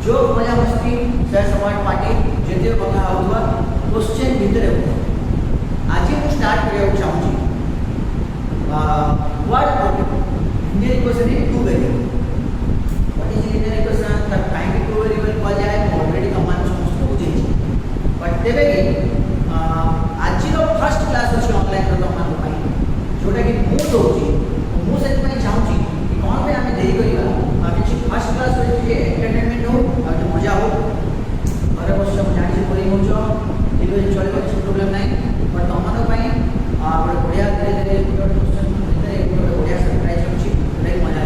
जो मजा मस्ती सर समाज पार्टी जेते कथा होतवा क्वेश्चन भीतर आज मैं स्टार्ट करिया चाहूँ what Indian equation in two variable what is Indian equation the kind two variable को जाए ऑलरेडी कमान समस्त बुझे बट तेबे आज रो फर्स्ट क्लास अछि ऑनलाइन रो कमान पाई जोटा कि मु दोची मु से मैं चाहूँ कि कौन पे हमें देरी करिवा कि फर्स्ट क्लास रे जे एंटरटेनमेंट हो और मजा हो घरे बस सब जानि से बोली होचो इबे चले କିଛି प्रॉब्लम नाही बट तमन पई बड़े बढ़िया धीरे धीरे क्वेश्चन भीतर बढ़िया सरप्राइज अछि रे मजा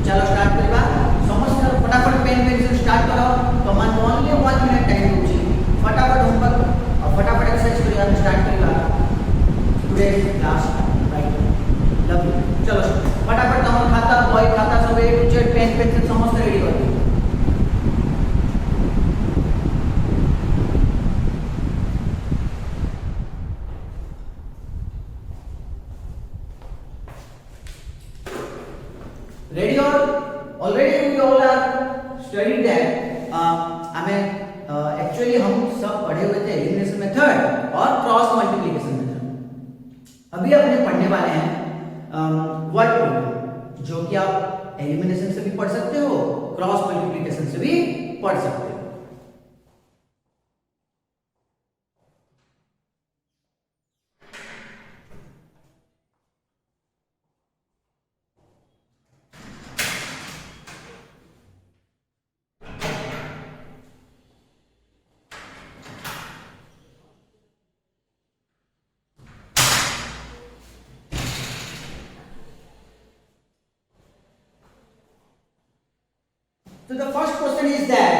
चलो स्टार्ट करबा समस्त फटाफट पेन पेंसिल स्टार्ट करो तमन ओनली 1 मिनट टाइम होची फटाफट होमवर्क और फटाफट एक्सरसाइज करिया स्टार्ट करबा today class right love you चलो फटाफट तमन खाता बॉय खाता सब ए टू जेड पेन पेंसिल समस्त रेडी कर ready or already we all are studied that actually हम सब पढ़े हुए थे एलिमिनेशन मेथड और क्रॉस मल्टीप्लिकेशन मेथड अभी अपने पढ़ने वाले हैं वर्ड प्रॉब्लम जो कि आप एलिमिनेशन से भी पढ़ सकते हो क्रॉस मल्टीप्लिकेशन से भी पढ़ सकते हो So the first question is that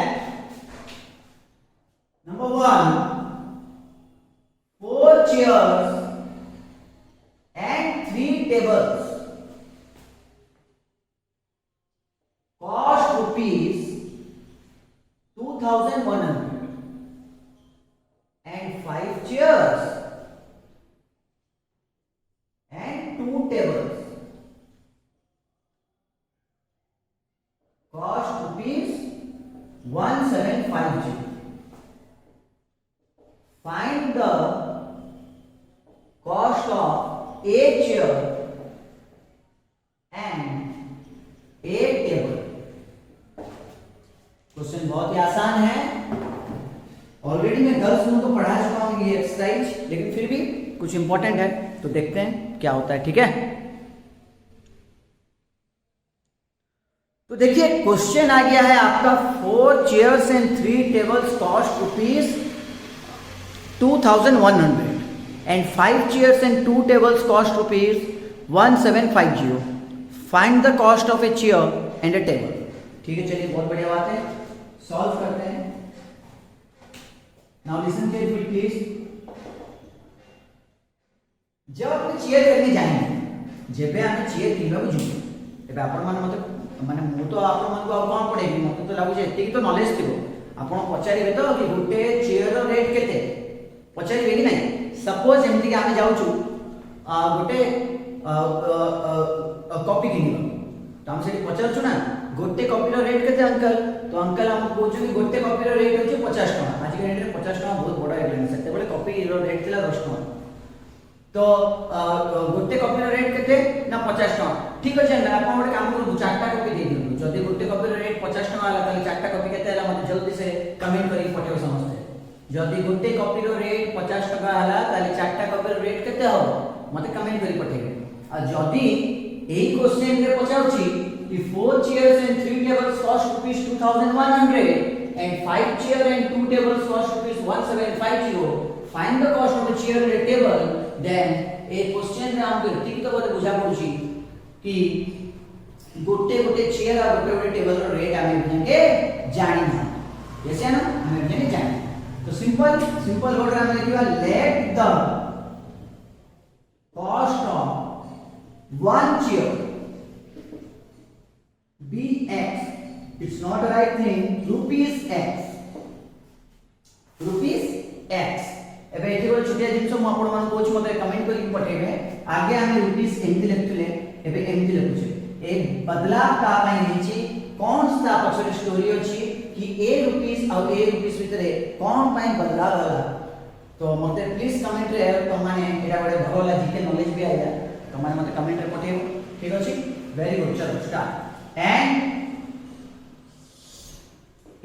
number 1 4 chairs and 3 tables cost rupees 2100 and 5 chairs and 2 tables cost rupees 1750. Find the cost of a chair and a table. Question बहुत ही आसान है ऑलरेडी मैं girls में तो पढ़ा चुका हूं ये एक्सरसाइज लेकिन फिर भी कुछ इंपॉर्टेंट है तो देखते हैं क्या होता है ठीक है तो देखिए क्वेश्चन आ गया है आपका 4 chairs and 3 tables cost rupees 2100 and 5 chairs and 2 tables cost rupees 1750 find the cost of a chair and A table ठीक है चलिए बहुत बढ़िया बात है सॉल्व करते हैं नाउ लिसन केयरफुली प्लीज जब आप चेयर करने जाएंगे जेबे आमे चेयर किनबा बुझियो एबे आपण मान मते माने मु तो आपण मन को कोन पड़ेगी मते तो लागु जे एति तो नॉलेज थिबो आपण पचारिबे तो कि गुटे चेयर रो रेट केते पचारिबे कि नहीं सपोज एमति कि आमे जाउ छु गुटे कॉपी किनिबा तो हम सेठी पचार छु ना गुटे कॉपी रो रेट केते अंकल तो अंकल हम कहू छु कि गुटे कॉपी रो रेट होची 50 टका आज के रेट रे 50 टका बहुत बड़ा है सेते बेले कॉपी रो रेट थिला 10 टका तो गोटे कॉपी रो रेट केते ना 50 टका ठीक अछि ना आपण गोटे काम करू चारटा कॉपी दे दियौ जदी गोटे कॉपी रो रेट 50 टका आला ताले चारटा कॉपी केते आला मते जल्दी से कमेंट करी पठेबो समझते जदी गोटे कॉपी रो रेट 50 टका आला ताले चारटा कॉपी रो रेट केते हो मते कमेंट करी पठेबे आ जदी एही क्वेश्चन रे पचाउची कि 4 chairs and 3 tables cost rupees 2100 and 5 chair and 2 tables cost rupees 1750 find the cost of a chair and a table then A question रे हमके ठीक तो बोले बुझा पड़ुची कि गोटे गोटे चेयर और गोटे गोटे टेबल रो रेट आमे के जानि ना जैसे ना हमें जानि जानि तो सिंपल वर्ड में लिखिबा let the cost of one chair be X it's not a right thing rupees X एबे एठी को छुटिया जिंस म आपण मान कोच मते कमेंट करी पठेबे आगे हम रुपीस एमती लिखथले एबे एमती लिखुछे ए बदलाव का पई नीचे कौन सा पछरे स्टोरी अछि कि ₹a और ₹a ଭିତରେ कोन ପାଇଁ बदलाव होला तो मते प्लीज कमेंट रे तो माने एटा बडे भरोला जीके नॉलेज भी आइला तो माने मते कमेंट रे पठेबो ठीक अछि वेरी गुड चलो start and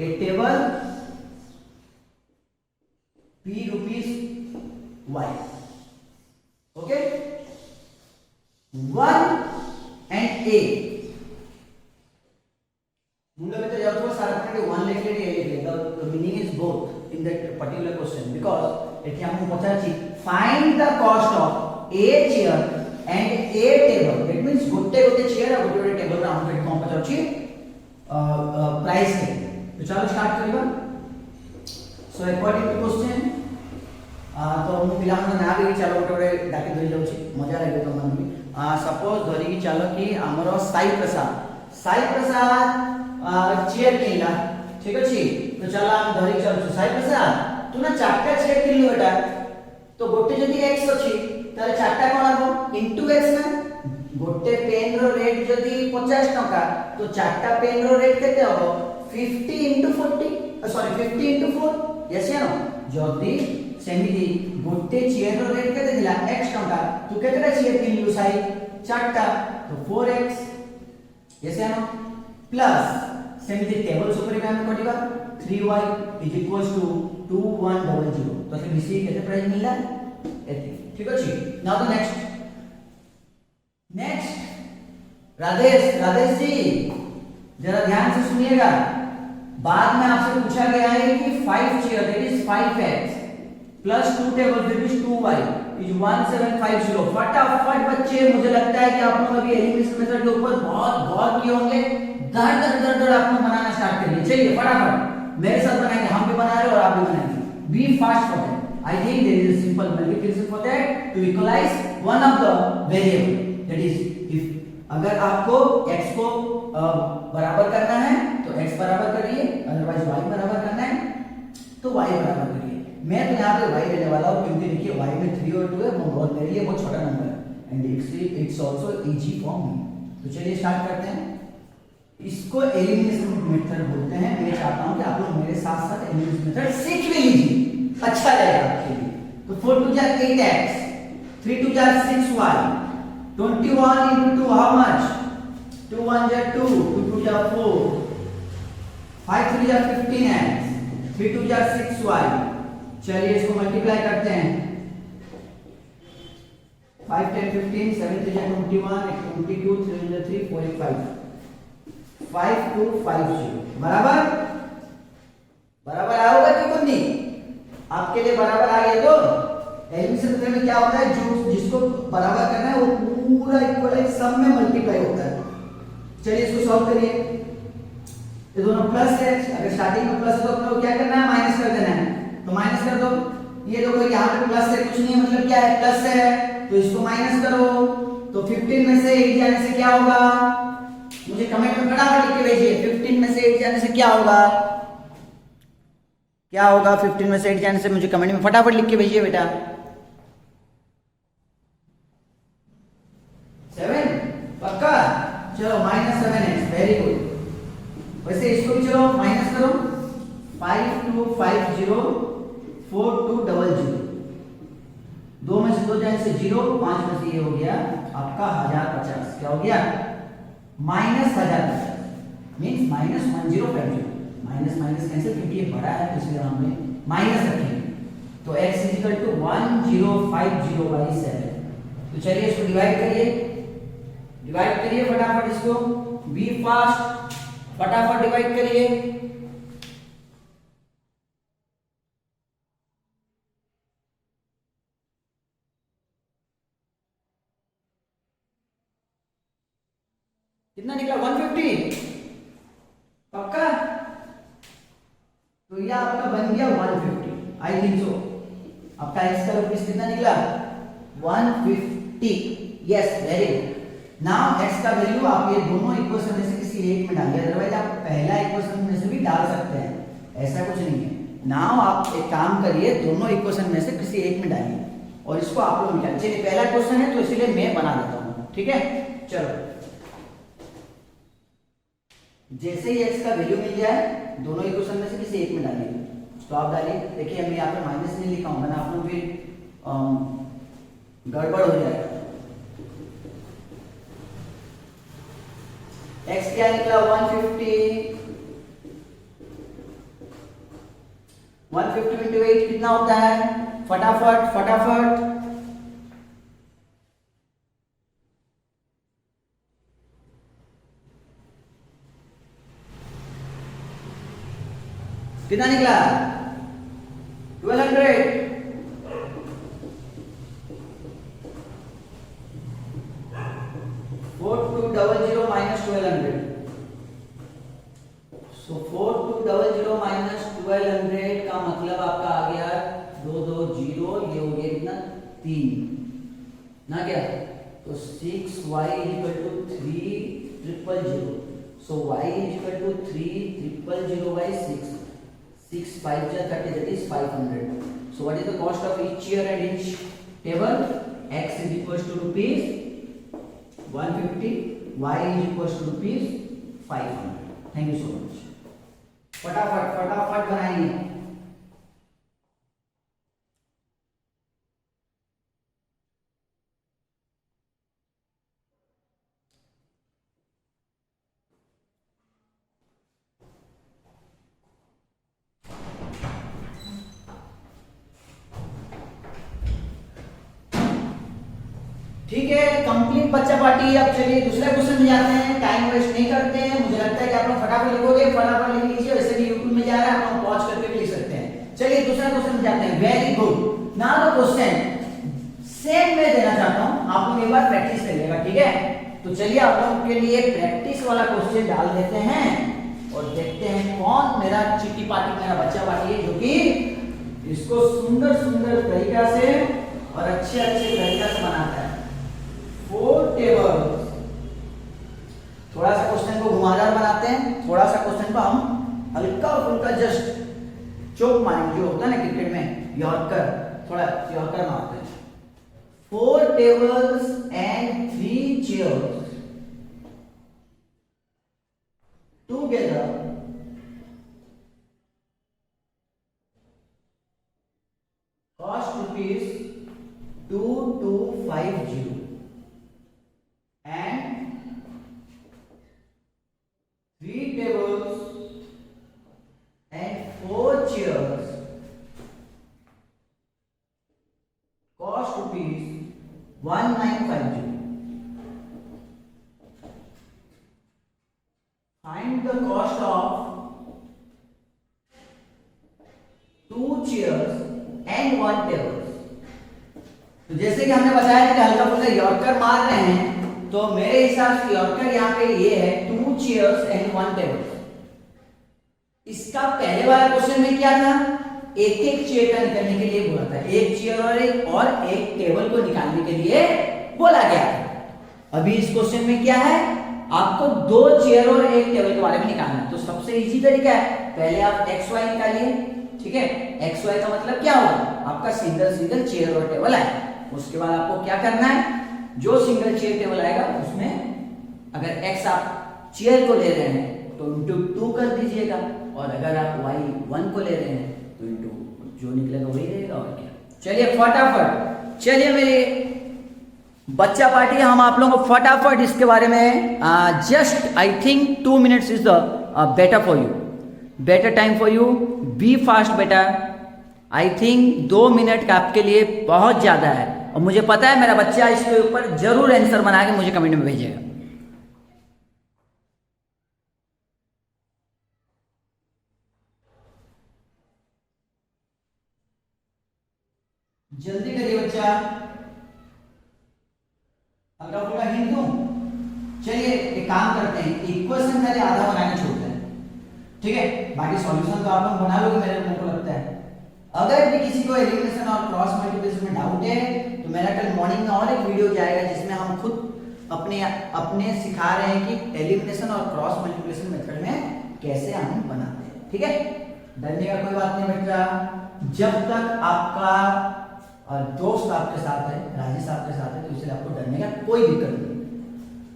a table p rupees y okay 1 and a मुंडा में तो जातो सारा पटे 1 लिख ले a लिख ले the meaning is both in that particular question because एठी हमहु पचाछि find the cost of a chair and a table that means गोटे गोटे चेयर और गोटे गोटे टेबल रा हमहु कोन पचाछि प्राइस के तो चलो स्टार्ट करिबा सो अकॉर्डिंग टू क्वेश्चन तो मु पिला मन ना भी चलो गोटे गोटे डाकी धरि जाउछि मजा लागे तो मन भी सपोज धरि की चलो कि हमरो साई प्रसाद चेयर किनला ठीक अछि तो चला हम धरि चलछु साई प्रसाद तू ना चारटा चेयर किनलु बेटा तो गोटे जदी x अछि ताले चारटा कोन आबो इनटू x ना गोटे पेन रो रेट जदी 50 टका तो चारटा पेन रो रेट केते हबो 50 into 40 sorry 50 into 4 yes या नो जदी सेमिति गोटे चेयर रो रेट केते दिला x टका तू केतेटा चेयर किनलु साई चारटा तो 4x yes या नो प्लस सेमिति टेबल सुपर हम कटिबा 3y = 2100 तो से बीसी केते प्राइस मिलला एति ठीक अछि नाउ द नेक्स्ट राधेश जी जरा ध्यान से सुनिएगा बाद में आपसे पूछा गया है कि 5 chair that is 5x plus 2 table that is 2y is 1750 फटाफट बच्चे मुझे लगता है कि आप लोग अभी एलिमिनेशन मेथड के ऊपर बहुत गौर किए होंगे दर आप लोग बनाना स्टार्ट करिए चलिए फटाफट मेरे साथ बनाएंगे हम भी बना रहे हैं और आप भी बनाएंगे be fast for that I think there is a simple multiplication for that to equalize one of the variable that is if अगर आपको x को बराबर करना है तो x बराबर करिए अदरवाइज y बराबर करना है तो y बराबर करिए मैं तो यहां पे y लेने वाला हूं क्योंकि देखिए y में 3 और 2 है वो बहुत मेरे लिए बहुत छोटा नंबर है and it's also easy for me तो चलिए स्टार्ट करते हैं इसको एलिमिनेशन मेथड बोलते हैं मैं चाहता हूं कि आप लोग मेरे साथ साथ एलिमिनेशन मेथड सीख भी लीजिए अच्छा रहेगा आपके लिए तो 4 2 jar 8x 3 2 jar 6y 21 into 2 how much 2 1 jar 2 2 2 jar 4 5 3 jar 15x 3 2 jar 6y चलिए इसको मल्टीप्लाई करते हैं 5 10 15 7 3 jar 21 22 3 jar 3 4 5 5250 बराबर आओगे कि कुछ नहीं आपके लिए बराबर आ गया तो एलिमिनेशन मेथड में क्या होता है जो जिसको बराबर करना है वो पूरा इक्वलाइज सम में मल्टीप्लाई होता है चलिए इसको सॉल्व करिए ये दोनों प्लस है अगर स्टार्टिंग में प्लस है तो अपने को क्या करना है माइनस कर देना है तो माइनस कर दो ये देखो यहां पे प्लस है कुछ नहीं है मतलब क्या है प्लस है तो इसको माइनस करो तो 15 में से 8 जाने से क्या होगा मुझे कमेंट में फटाफट लिख के भेजिए 15 में से 8 जाने से क्या होगा 15 में से 8 जाने से मुझे कमेंट में फटाफट लिख के भेजिए बेटा 7 पक्का चलो -7x वेरी गुड वैसे इसको भी चलो माइनस करो 5250 4200 दो में से दो जाने से 0 5 में से ये हो गया आपका 1050 क्या हो गया -1050 मींस -1050 माइनस कैंसिल क्योंकि ये बड़ा है तो इसलिए हमने माइनस रखेंगे तो x = 1050/7 तो चलिए इसको डिवाइड करिए फटाफट इसको बी फास्ट फटाफट डिवाइड करिए कितना निकला 150 पक्का तो ये आपका बन गया 150 आई थिंक सो आपका x का रुपीस कितना निकला 150 yes very good now x का वैल्यू आप ये दोनों इक्वेशन में से किसी एक में डालिए अदरवाइज आप पहला इक्वेशन में से भी डाल सकते हैं ऐसा कुछ नहीं है नाउ आप एक काम करिए दोनों इक्वेशन में से किसी एक में डालिए और इसको आप लोग मिटाइए चलिए पहला क्वेश्चन है तो इसलिए मैं बना देता हूं ठीक है चलो जैसे ही x का वैल्यू मिल जाए दोनों इक्वेशन में से किसी एक में डालिए। तो आप डालिए, देखिए मैं यहाँ पे माइनस नहीं लिखा हूँ, मैंने आप लोग फिर गड़बड़ हो जाएगा। x क्या निकला 150, 150 into 8 कितना होता है, फटाफट फटाफट कितना निकला 1200। माइनस 1200, सो 4200 माइनस 1200 का मतलब आपका आ गया 220, ये हो गया कितना 3 ना क्या, तो 6y equal to 3000, so y equal to 3000 by 6, 6 5 जा 30, that is 500. So what is the cost of each chair and each table? X is equals to rupees 150, y is equals to rupees 500. Thank you so much. फटाफट फटाफट बनाइए। ठीक है, complete बच्चा party. अब चलिए दूसरे क्वेश्चन में जाते हैं, टाइम वेस्ट नहीं करते हैं। मुझे लगता है कि आप लोग फटाफट लिखोगे, फटाफट लिख लीजिए, वैसे भी यूट्यूब में जा रहा है, आप लोग पॉज करके भी लिख सकते हैं। चलिए दूसरा क्वेश्चन में जाते हैं। Very good. Now the question same मैं देना चाहता हूं, आप लोग एक बार प्रैक्टिस करिएगा, ठीक है। तो चलिए आप लोगों के लिए प्रैक्टिस वाला क्वेश्चन डाल देते हैं और देखते हैं कौन मेरा चिट्टी पार्टी, मेरा बच्चा पार्टी है, जो कि इसको सुंदर सुंदर तरीका से और अच्छे अच्छे तरीका से बनाता है। 4 टेबल्स। थोड़ा सा क्वेश्चन को घुमावदार बनाते हैं, थोड़ा सा क्वेश्चन को हम हल्का फुल्का जस्ट चौक मारेंगे, जो होता है ना क्रिकेट में यॉर्कर, थोड़ा यॉर्कर मारते हैं। 4 tables and 3 chairs together cost rupees 2250 and 3 tables and 4 chairs cost rupees 1950. Find the cost of 2 chairs and 1 table. तो जैसे कि हमने बताया था कि हल्का फुल्का यॉर्कर मार रहे हैं, तो मेरे हिसाब से यॉर्कर यहाँ पे ये है 2 chairs and 1 table. इसका पहले वाला क्वेश्चन में क्या था, एक एक चेयर का निकालने के लिए बोला था, एक चेयर और एक टेबल को निकालने के लिए बोला गया था। अभी इस क्वेश्चन में क्या है, आपको 2 चेयर और एक टेबल के बारे में निकालना है। तो सबसे इजी तरीका है, पहले आप एक्स वाई निकालिए, ठीक है। एक्स वाई का मतलब क्या होगा, आपका सिंगल सिंगल चेयर और टेबल आए। उसके बाद आपको क्या करना है, जो सिंगल चेयर टेबल आएगा उसमें अगर एक्स आप चेयर को ले रहे हैं तो इंटू 2 कर दीजिएगा, और अगर आप वाई 1 को ले रहे हैं तो इंटू जो निकलेगा वही रहेगा, और क्या। चलिए फटाफट, चलिए मेरे बच्चा पार्टी, हम आप लोगों को फटाफट इसके बारे में just I think 2 minutes is the better for you, better time for you, be fast बेटा। आई थिंक 2 मिनट का आपके लिए बहुत ज्यादा है, और मुझे पता है मेरा बच्चा इसके ऊपर जरूर आंसर बना के मुझे कमेंट में भेजेगा। जल्दी करिए बच्चा, हल्का फुल्का हिंट दूं। चलिए एक काम करते हैं, इक्वेशन पहले आधा बना के छोड़ते हैं, ठीक है। बाकी सॉल्यूशन तो आप लोग बना लोगे मेरे को लगता है। अगर भी किसी को एलिमिनेशन और क्रॉस मल्टीप्लिकेशन में डाउट है तो मेरा कल मॉर्निंग में और एक वीडियो जाएगा जिसमें हम खुद अपने सिखा रहे हैं कि एलिमिनेशन और क्रॉस मल्टीप्लिकेशन मेथड में कैसे हम बनाते हैं, ठीक है। डरने का कोई बात नहीं बेटा, जब तक आपका दोस्त आपके साथ है, राजेश आपके साथ है, तो इसलिए आपको डरने का कोई दिक्कत नहीं।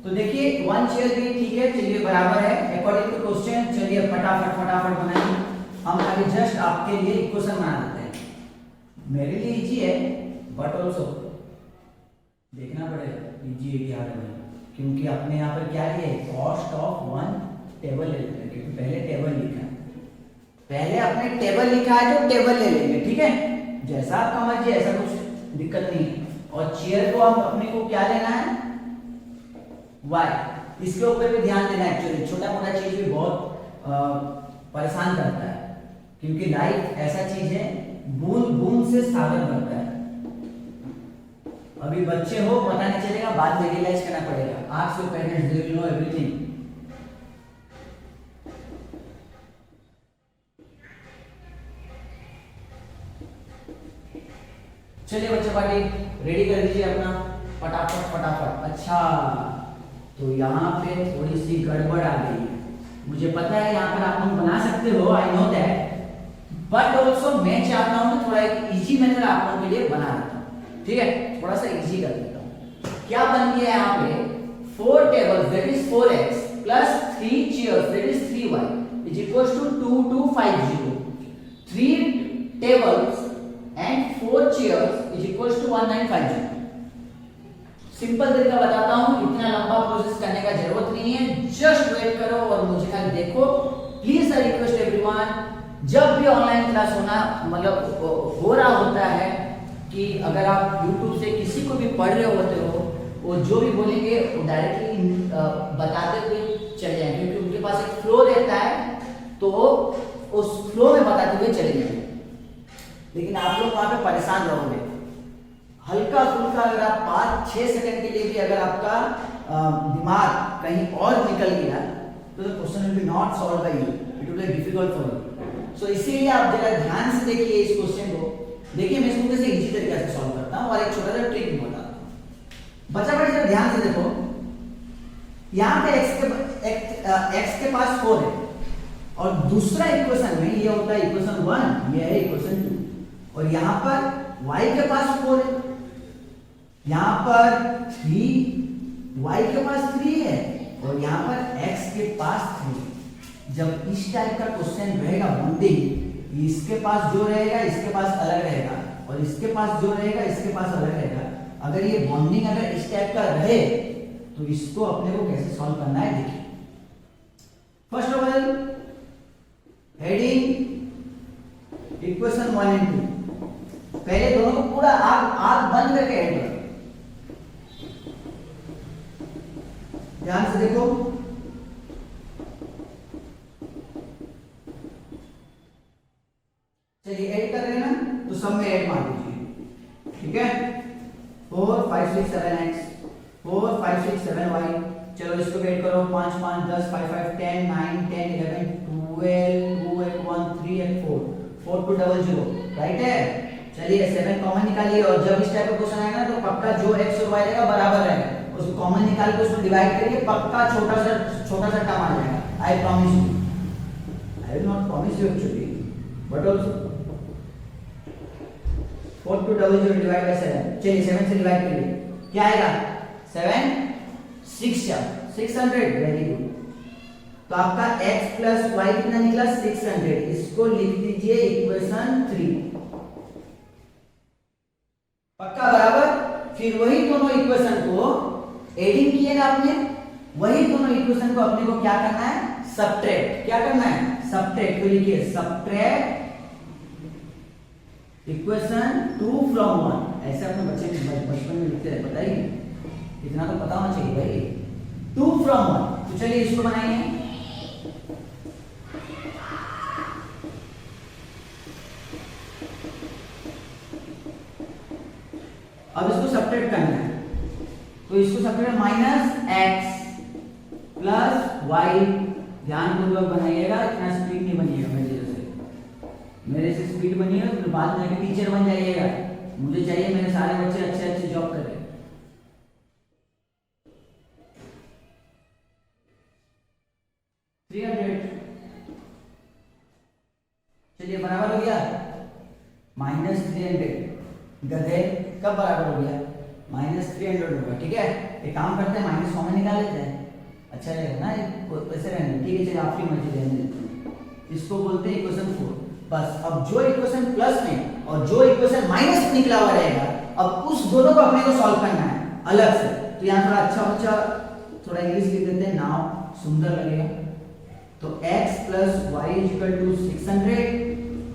तो देखिए 1 चेयर भी ठीक है, चलिए बराबर है अकॉर्डिंग टू क्वेश्चन। चलिए फटाफट फटाफट बनाइए, हम अभी जस्ट आपके लिए इक्वेशन बना देते हैं। मेरे लिए इजी है बट ऑल्सो देखना पड़ेगा इजी है कि हार्ड है, क्योंकि आपने यहाँ पर क्या लिया है, कॉस्ट ऑफ 1 टेबल ले लेते हैं, क्योंकि पहले टेबल लिखा है, पहले आपने टेबल लिखा है तो टेबल ले लेंगे, ठीक है, जैसा आपका मर्जी, ऐसा कुछ दिक्कत नहीं है। और चेयर को हम अपने को क्या लेना है, y, इसके ऊपर भी ध्यान देना है। एक्चुअली छोटा मोटा चीज भी बहुत परेशान करता है, क्योंकि लाइफ ऐसा चीज है, बूंद बूंद से सागर बनता है। अभी बच्चे हो पता नहीं चलेगा, बाद में रियलाइज करना पड़ेगा। Ask your parents, they will know everything. चलिए बच्चे पार्टी रेडी कर दीजिए अपना फटाफट फटाफट। अच्छा, तो यहाँ पे थोड़ी सी गड़बड़ आ गई है, मुझे पता है, यहाँ पर आप लोग बना सकते हो, I know that, but also मैं चाहता हूँ थोड़ा एक इजी मेथड आप लोगों के लिए बना देता हूँ, ठीक है, थोड़ा सा इजी कर देता हूँ। क्या बन गया यहाँ पे, 4 tables that is 4x plus 3 chairs that is 3y is equals to 2250. 3 tables and 4 chairs is equals to 1950. Simple तरीका बताता हूँ, इतना लंबा प्रोसेस करने का जरूरत नहीं है, जस्ट वेट करो और मुझे खाली देखो। प्लीज आई रिक्वेस्ट एवरीवन, जब भी ऑनलाइन क्लास होना मतलब हो रहा होता है कि अगर आप YouTube से किसी को भी पढ़ रहे होते हो, वो जो भी बोलेंगे वो डायरेक्टली बताते हुए चले जाएंगे, क्योंकि उनके पास एक फ्लो रहता है, तो उस फ्लो में बताते हुए चले जाएंगे। लेकिन आप लोग वहां पे परेशान रहोगे, हल्का फुल्का अगर आप 5-6 सेकंड के लिए भी अगर आपका दिमाग कहीं और निकल गया तो question will be not solve by you, it will be difficult for you. So इसीलिए आप जरा ध्यान से देखिए इस क्वेश्चन को। देखिए मैं इसको कैसे इजी तरीके से सॉल्व करता हूं और एक छोटा सा ट्रिक भी बताता हूं। बच्चा बच्चा जरा ध्यान से देखो, यहाँ पे x के पास 4 है और दूसरा इक्वेशन में ये होता है इक्वेशन 1, ये है इक्वेशन 2, और यहाँ पर y के पास 4 है, यहाँ पर 3, y के पास 3 है और यहाँ पर x के पास 3 है। जब इस टाइप का क्वेश्चन रहेगा बॉन्डिंग, इसके पास जो रहेगा इसके पास अलग रहेगा और इसके पास जो रहेगा इसके पास अलग रहेगा। अगर ये बॉन्डिंग अगर इस टाइप का रहे तो इसको अपने को कैसे सॉल्व करना है देखिए। First of all heading equation 1 and 2, पहले दोनों को पूरा आग बंद करके ऐड करो, ध्यान से देखो। चलिए ऐड कर रहे हैं ना, तो सब में ऐड मार दीजिए, ठीक है। 4 5 6 7 x, 4 5 6 7 y, चलो इसको ऐड करो, 5 5 10 5 5 10 9 10 11 12 2 1 1 3 1 4 4 2 0 0, राइट है। चलिए 7 कॉमन निकालिए और जब इस टाइप का क्वेश्चन आएगा ना तो पक्का जो x और y रहेगा बराबर रहेगा, उसको कॉमन निकाल के उसको डिवाइड करिए, पक्का छोटा सा टर्म आ जाएगा। I promise you, I will not promise you actually but also 4 2 0 0 divide by 7, चलिए 7 से डिवाइड करिए, क्या आएगा 7 6 600, वेरी गुड। तो आपका x प्लस y कितना निकला 600, इसको लिख दीजिए इक्वेशन 3, पक्का बराबर। फिर वही दोनों इक्वेशन को एडिंग किए ना आपने, वही दोनों इक्वेशन को अपने को क्या करना है, सबट्रैक्ट। क्या करना है, सबट्रैक्ट। तो लिखिए सबट्रैक्ट इक्वेशन 2 फ्रॉम 1, ऐसे अपने बच्चे बचपन में लिखते हैं, पता ही इतना तो पता होना चाहिए भाई, 2 फ्रॉम 1। तो चलिए इसको बनाइए, अब इसको सबट्रैक्ट करना है, तो इसको subtract minus x plus y, ध्यानपूर्वक बनाइएगा, इतना स्पीड नहीं बनिएगा मेरे से स्पीड बनिएगा तो बाद में टीचर बन जाइएगा। मुझे चाहिए मेरे सारे बच्चे अच्छे अच्छे जॉब करें। चलिए बराबर हो गया -300, गधे कब बराबर हो गया, -300 होगा, ठीक है। एक काम करते हैं, माइनस कॉमन निकाल लेते हैं, अच्छा रहेगा ना, वैसे रहने, ठीक है चलिए आपकी मर्जी रहने देते हैं। इसको बोलते हैं इक्वेशन 4। बस अब जो इक्वेशन प्लस में और जो इक्वेशन माइनस में निकला हुआ रहेगा, अब उस दोनों को अपने को सॉल्व करना है अलग से। तो यहाँ थोड़ा अच्छा थोड़ा इंग्लिश लिख देते हैं, नाउ सुंदर लगेगा। तो x plus y equal to 600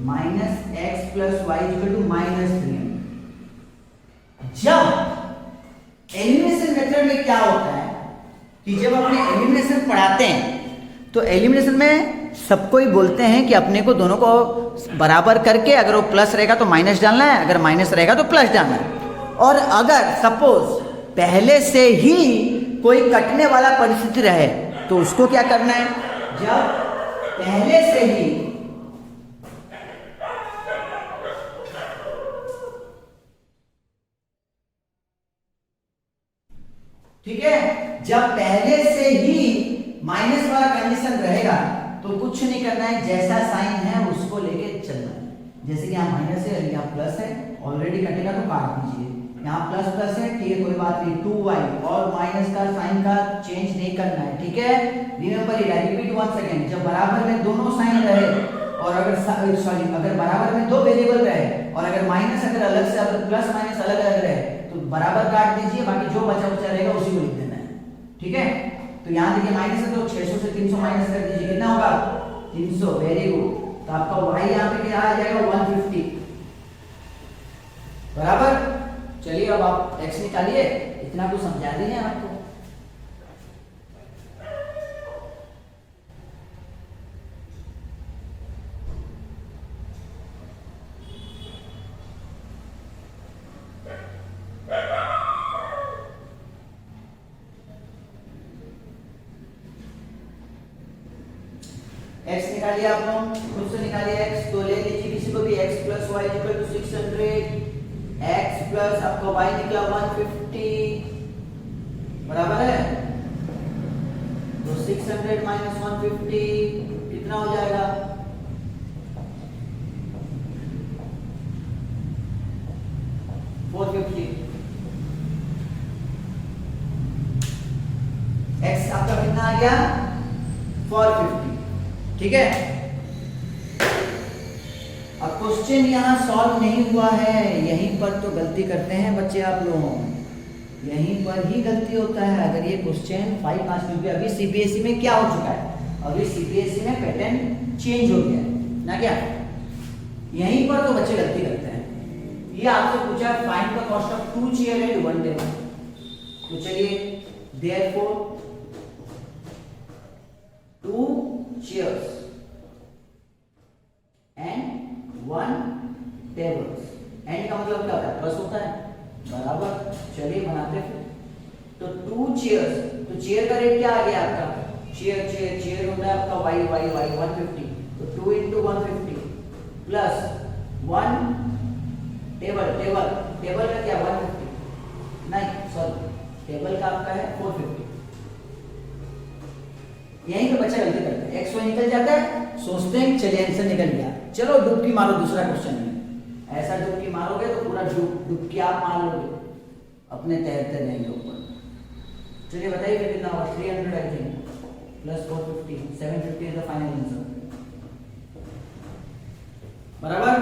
minus x plus y equal to minus 300। जब एलिमिनेशन मेथड में क्या होता है कि जब अपने एलिमिनेशन पढ़ाते हैं तो एलिमिनेशन में सबको ही बोलते हैं कि अपने को दोनों को बराबर करके, अगर वो प्लस रहेगा तो माइनस डालना है, अगर माइनस रहेगा तो प्लस डालना है। और अगर सपोज पहले से ही कोई कटने वाला परिस्थिति रहे तो उसको क्या करना है, जब पहले से ही ठीक है, जब पहले से ही माइनस वाला कंडीशन रहेगा तो कुछ नहीं करना है, जैसा साइन है उसको लेके चलना है। जैसे कि यहाँ माइनस है, यहाँ प्लस है, ऑलरेडी कटेगा तो काट दीजिए। यहाँ प्लस प्लस है, ठीक है कोई बात नहीं, 2y और माइनस का साइन का चेंज नहीं करना है, ठीक है। Remember it, I repeat once again, जब बराबर में दोनों साइन रहे और अगर बराबर में दो वेरिएबल रहे और अगर माइनस अगर अलग से, अगर प्लस माइनस अलग अलग रहे तो बराबर काट दीजिए, बाकी जो बचा बचा रहेगा उसी को लिख देना है, ठीक है। तो यहाँ देखिए माइनस है तो 600 से 300 माइनस कर दीजिए, कितना होगा 300, वेरी गुड। तो आपका y यहाँ पे क्या आ जाएगा 150, बराबर। चलिए अब आप x निकालिए, इतना कुछ समझा दिए आपको। x निकालिए, आप लोग खुद से निकालिए x। तो ले लीजिए किसी को भी, x plus y equal to 600, x plus आपका y निकला 150, बराबर है। तो 600 माइनस 150 कितना हो जाएगा, 450। x आपका कितना आ गया 450, ठीक है। अब क्वेश्चन यहाँ सॉल्व नहीं हुआ है, यहीं पर तो गलती करते हैं बच्चे आप लोग, यहीं पर ही गलती होता है। अगर ये क्वेश्चन 5 मार्क्स, क्योंकि अभी सीबीएसई में क्या हो चुका है, अभी सीबीएसई में पैटर्न चेंज हो गया है ना, क्या यहीं पर तो बच्चे गलती करते हैं। ये आपसे पूछा find the cost of 2 chair and 1 table. तो चलिए, therefore 2 chairs and 1 tables, and का मतलब क्या होता है, प्लस होता है, बराबर। चलिए बनाते फिर। तो 2 chairs, तो चेयर का रेट क्या आ गया आपका, चेयर होता है आपका y 150, तो 2 into 150 प्लस 1 टेबल का क्या 150, नहीं सॉरी, टेबल का आपका है 450। यहीं पे बच्चा गलती करता है, एक्स वाई निकल जाता है, सोचते हैं चलिए आंसर निकल गया, चलो डुबकी मारो दूसरा क्वेश्चन में। ऐसा डुबकी मारोगे तो पूरा डुबकी आप मार लोगे, अपने तैरते रहेंगे ऊपर। चलिए बताइए फिर कितना होगा, 300 I think plus 450, 750 is the final answer, बराबर।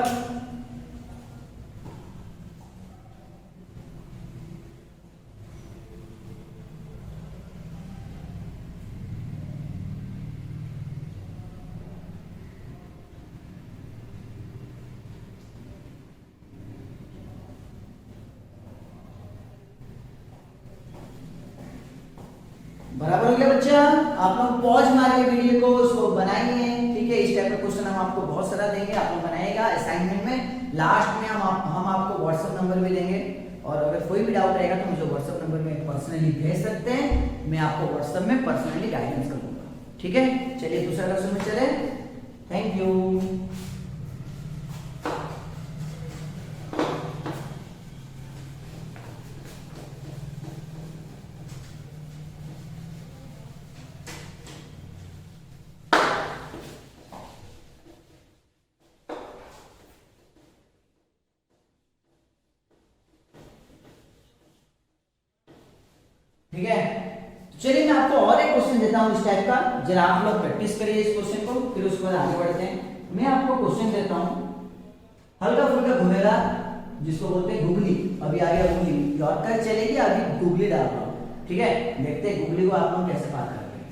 बराबर हो गया बच्चा। आप लोग पॉज मार के वीडियो को उसको बनाइए, ठीक है। इस टाइप का क्वेश्चन हम आपको बहुत सारा देंगे, आप लोग बनाइएगा असाइनमेंट में। लास्ट में हम आपको व्हाट्सएप नंबर भी देंगे, और अगर कोई भी डाउट रहेगा तो मुझे व्हाट्सएप नंबर में पर्सनली भेज सकते हैं, मैं आपको व्हाट्सएप में पर्सनली गाइडेंस कर दूंगा, ठीक है। चलिए दूसरा क्वेश्चन में चले, थैंक यू। ठीक है, तो चलिए मैं आपको और एक क्वेश्चन देता हूँ इस टाइप का, जरा आप लोग प्रैक्टिस करिए इस क्वेश्चन को, फिर उसके बाद आगे बढ़ते हैं। मैं आपको क्वेश्चन देता हूँ हल्का फुल्का घुमेगा, जिसको बोलते हैं गुगली। अभी आ गया गुगली, यॉर्कर चलेगी, अभी गुगली डाल रहा हूँ, ठीक है। देखते हैं गुगली को आप लोग कैसे पार करते हैं।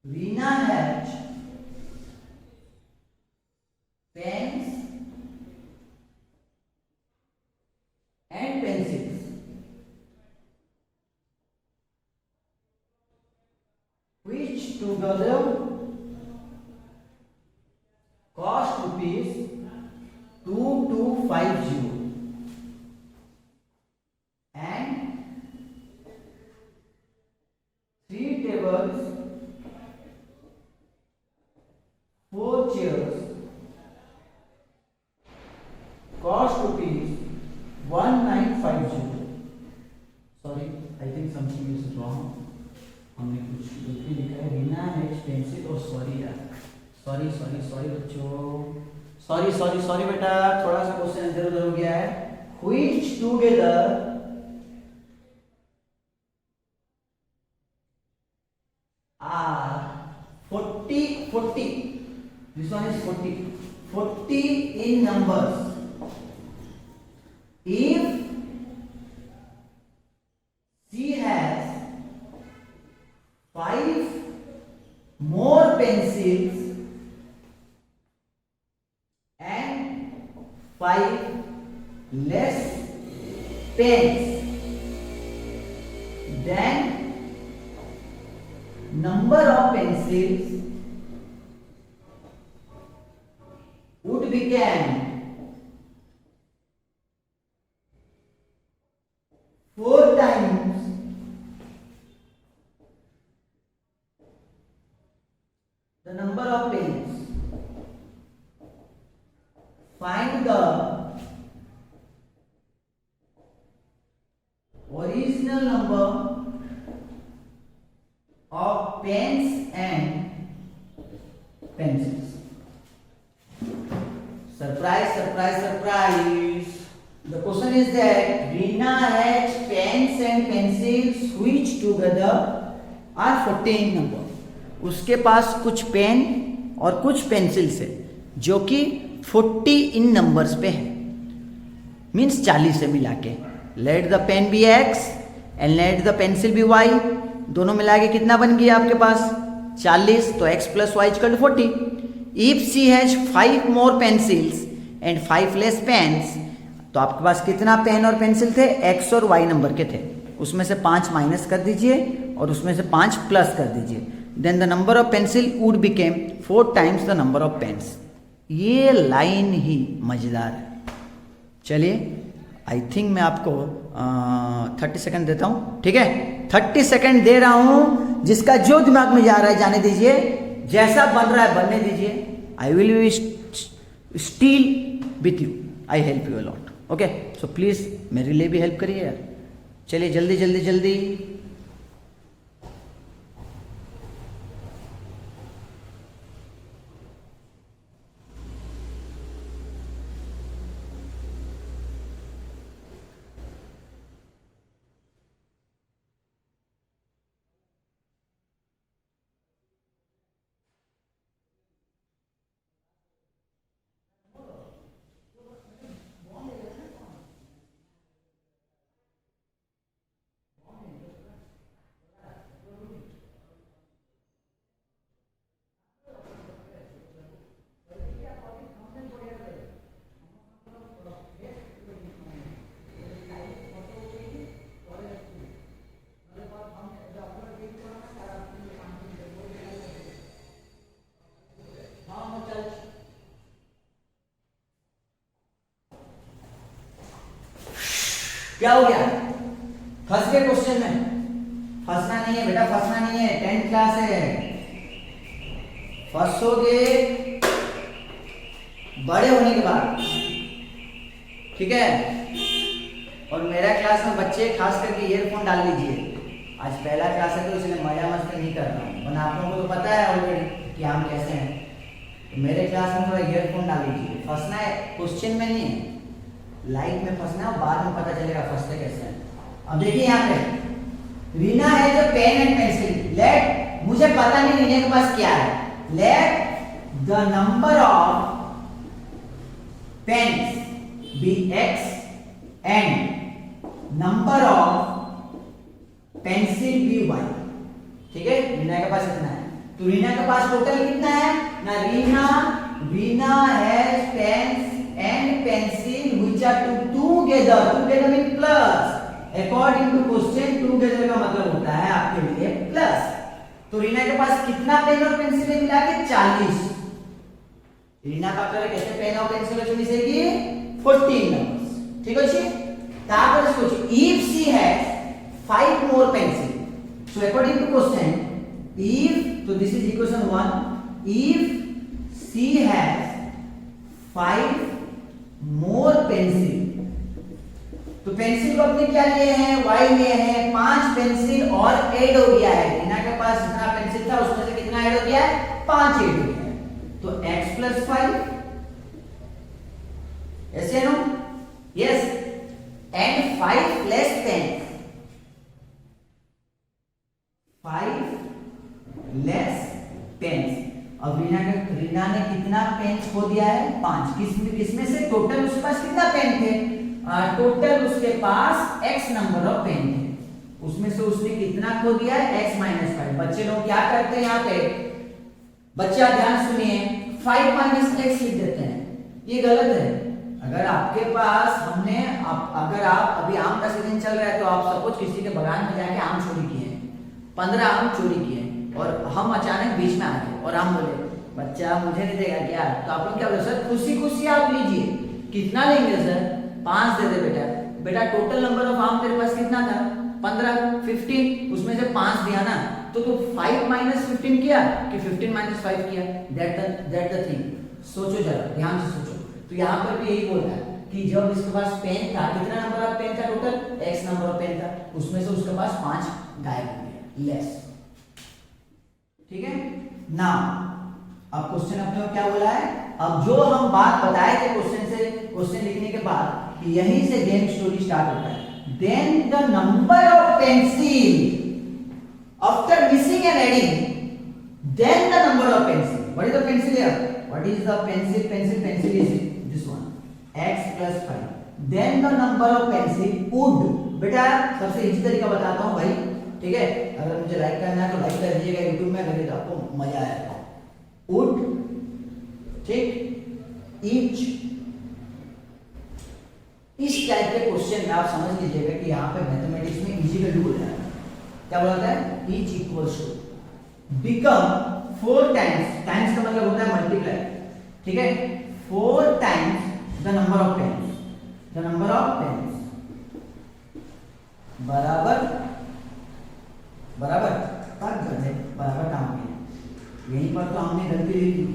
Reena has pens and pencils which together cost rupees 2250 and 3 tables, 4 chairs cost rupees 1950. Sorry, I think something is wrong. हमने कुछ गलती लिखा है। रीना हैज पेंसिल, और सॉरी यार, सॉरी सॉरी सॉरी बच्चों, सॉरी सॉरी सॉरी बेटा, थोड़ा सा क्वेश्चन इधर उधर हो गया है। Which together are 40, this one is 40 in numbers if she has 5 more pencils and 5 less pens, then number of pencils would become 4 times the number of pens. Find the original number of pens and pencils. Surprise, surprise, surprise. The question is that Reena has pens and pencils which together are 14 number. उसके पास कुछ pen और कुछ pencils है जो कि 40 इन numbers पे है, means 40 से मिला के। Let the pen be x and let the pencil be y, दोनों मिला के कितना बन गया आपके पास 40, तो x plus y equal to 40। If she has 5 more pencils and 5 less pens, तो आपके पास कितना पेन और पेंसिल थे, x और y नंबर के थे, उसमें से 5 माइनस कर दीजिए और उसमें से 5 प्लस कर दीजिए। Then the number of pencil would become 4 times the number of pens. ये लाइन ही मजेदार है। चलिए आई थिंक मैं आपको 30 सेकंड देता हूँ, ठीक है। 30 सेकंड दे रहा हूँ, जिसका जो दिमाग में जा रहा है जाने दीजिए, जैसा बन रहा है बनने दीजिए। I will be still with you, I help you a lot, okay. So please मेरे लिए भी हेल्प करिए यार। चलिए जल्दी जल्दी जल्दी। क्या हो गया, फंस गए क्वेश्चन में? फंसना नहीं है बेटा, फंसना नहीं है, 10th क्लास है। फंसोगे बड़े होने के बाद, ठीक है। और मेरा क्लास में बच्चे खास करके ईयरफोन डाल लीजिए। आज पहला क्लास है तो इसलिए मजा मस्ती नहीं कर रहा हूँ, वरना आप लोगों को तो पता है ऑलरेडी कि हम कैसे हैं। तो मेरे क्लास में थोड़ा ईयरफोन डाल लीजिए। फंसना है क्वेश्चन में नहीं है, लाइट में फंसना, बाद में पता चलेगा फंसते कैसे हैं। अब देखिए यहाँ पे रीना है जो पेन एंड पेंसिल, लेट, मुझे पता नहीं रीना के पास क्या है, let the number of pens be x and number of pencil be y। ठीक है, रीना के पास इतना है, तो रीना के पास टोटल कितना है ना, Reena has pens and pencil which are together, together mean plus, according to question together का मतलब होता है आपके लिए प्लस। तो रीना के पास कितना पेन और पेंसिल है मिला के 40। रीना का करे कैसे पेन और पेंसिल আছে মিশেকি 14 numbers। ঠিক আছে, তারপরে सोचो if she has 5 more pencil, so according to question if, so this is equation 1, if she has 5 more pencil, तो पेंसिल को अपने क्या लिए हैं, y लिए हैं, 5 पेंसिल और ऐड हो गया है, रीना के पास जितना पेंसिल था उसमें से कितना ऐड हो गया है, 5 ऐड हो गया है, तो x plus 5, ऐसे no, yes, and 5 plus 10, 5 less pens. अब रीना ने कितना पेन्स खो दिया है, 5, किसमें से, टोटल उसके पास कितना पेन थे, टोटल उसके पास x नंबर ऑफ पेन थे, उसमें से उसने कितना खो दिया है, x माइनस 5। बच्चे लोग क्या करते हैं यहाँ पे, बच्चा ध्यान सुनिए, 5 माइनस x लिख देते हैं, ये गलत है। अगर आपके पास अगर आप अभी आम का सीजन चल रहा है तो आप सपोज किसी के बागान में जाके आम चोरी किए, 15 आम चोरी किए और हम अचानक बीच में आ गए और हम बोले बच्चा मुझे नहीं देगा क्या, तो आप लोग क्या बोले, सर खुशी खुशी आप लीजिए, कितना लेंगे सर, 5 दे दे बेटा। बेटा टोटल नंबर ऑफ आम तेरे पास कितना था, 15, 15, उसमें से 5 दिया ना, तो 5 माइनस 15 किया कि 15 माइनस 5 किया, दैट द थिंग। सोचो जरा, ध्यान से सोचो। तो यहाँ पर भी यही बोल रहा है कि जब इसके पास पेन था, कितना नंबर ऑफ पेन था total, x number of pen था, उसमें से उसके पास 5 गायब हो गए, लेस। ठीक है ना, अब क्वेश्चन अपने क्या बोला है, अब जो हम बात बताए थे क्वेश्चन लिखने के बाद कि यहीं से गेम स्टोरी स्टार्ट होता है। Then the number of pencil after missing and adding, then the number of pencil, what is the pencil here, what is the pencil is this one, x plus 5, then the number of pencil would. बेटा सबसे easy तरीका बताता हूं भाई, ठीक है, अगर मुझे लाइक करना है तो लाइक कर दीजिएगा YouTube में, अगर तो आपको मजा आएगा। वुड, ठीक, ईच, इस टाइप के क्वेश्चन में आप समझ लीजिएगा कि यहाँ पे मैथमेटिक्स में इजी वैल्यू बोल रहा है, क्या बोलता है, each equals to become 4 times, times का मतलब होता है मल्टीप्लाई, ठीक है, 4 times the number of pens, the number of pens बराबर बराबर काम किया। यहीं पर तो हमने गलती ली थी,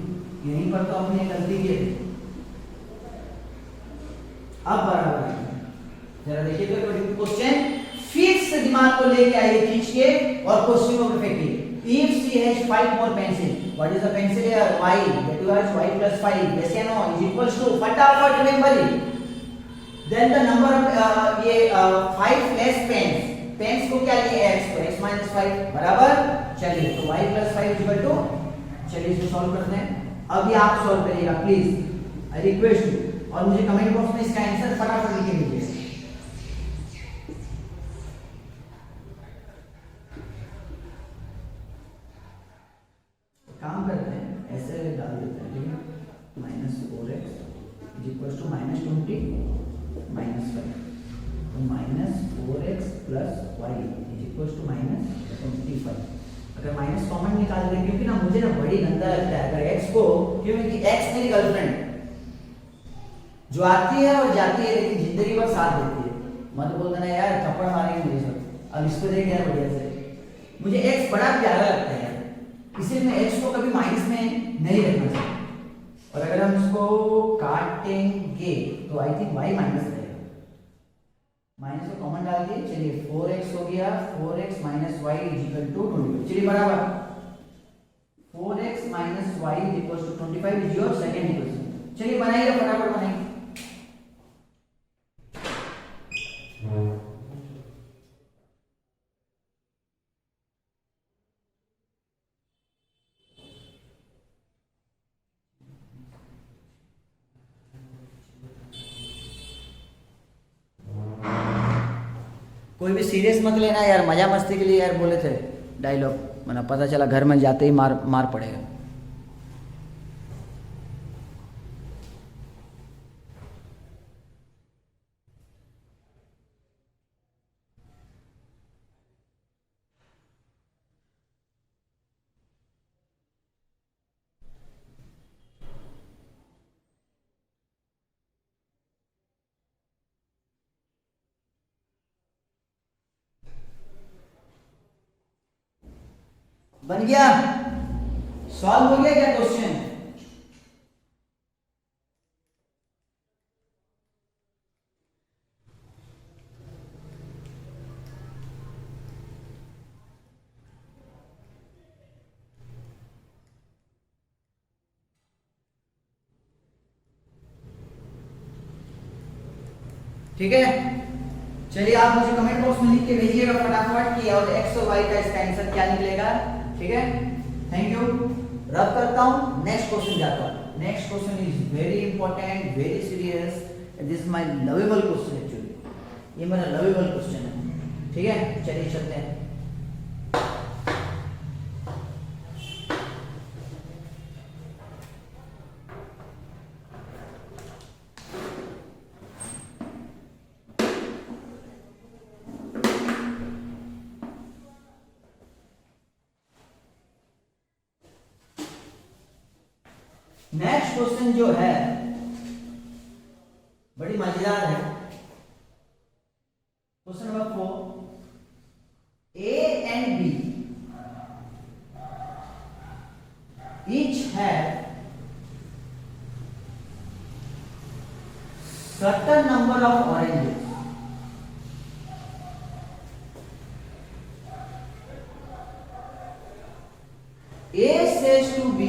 यहीं पर तो हमने गलती की थी, अब बराबर है। जरा देखिए तो क्वेश्चन फिक्स दिमाग को लेके आइए खींच के और क्वेश्चन को perfectly. If she has 5 more pencil, what is the pencil here, y, that is y plus 5, yes or no, is equals to, फटाफट remember it, then the number of ये 5 less pens, pens को क्या लिए x, तो x minus 5 बराबर, चलिए तो y plus 5 equal to, चलिए इसको सॉल्व करते हैं। अभी आप सॉल्व करिएगा प्लीज, आई रिक्वेस्ट यू, और मुझे कमेंट बॉक्स में इसका आंसर फटाफट लिख के दीजिए। काम करते हैं, ऐसे डाल देते हैं, ठीक है, -4x इज इक्वल टू -20 -5, तो -4x plus y is equal to -25। अगर माइनस कॉमन निकाल दें, क्योंकि ना मुझे ना बड़ी गंदा लगता है अगर x को, क्योंकि x मेरी गर्लफ्रेंड जो आती है और जाती है लेकिन जिंदगी भर साथ देती है, मत बोल देना यार थप्पड़ मारेंगे मुझे सब। अब इसको देख यार बढ़िया से, मुझे x बड़ा प्यारा लगता है, इसलिए मैं x को कभी माइनस में नहीं रखना चाहता, और अगर हम इसको काटेंगे तो आई थिंक y माइनस रहेगा, माइनस को कॉमन डाल दिए, चलिए 4x हो गया, 4x minus y is equal to 25, चलिए बराबर 4x minus y is equal to 25 is your second equation. चलिए बनाइए, फटाफट बनाइए। कोई भी सीरियस मत लेना यार, मजा मस्ती के लिए यार बोले थे डायलॉग, मतलब पता चला घर में जाते ही मार मार पड़ेगा। बन गया? सॉल्व हो गया क्या क्वेश्चन? ठीक है, चलिए आप मुझे कमेंट बॉक्स में लिख के भेजिएगा फटाफट कि और एक्स और वाई का इसका आंसर क्या निकलेगा। ठीक है, थैंक यू। रब करता हूं, नेक्स्ट क्वेश्चन जाता हूं। Next question is very important, very serious, this is my lovable question actually, ये मेरा लवेबल क्वेश्चन है। ठीक है, चलिए चलते हैं। नेक्स्ट क्वेश्चन जो है बड़ी मजेदार है। Question number 4, A and B each have certain number of oranges. A says to B,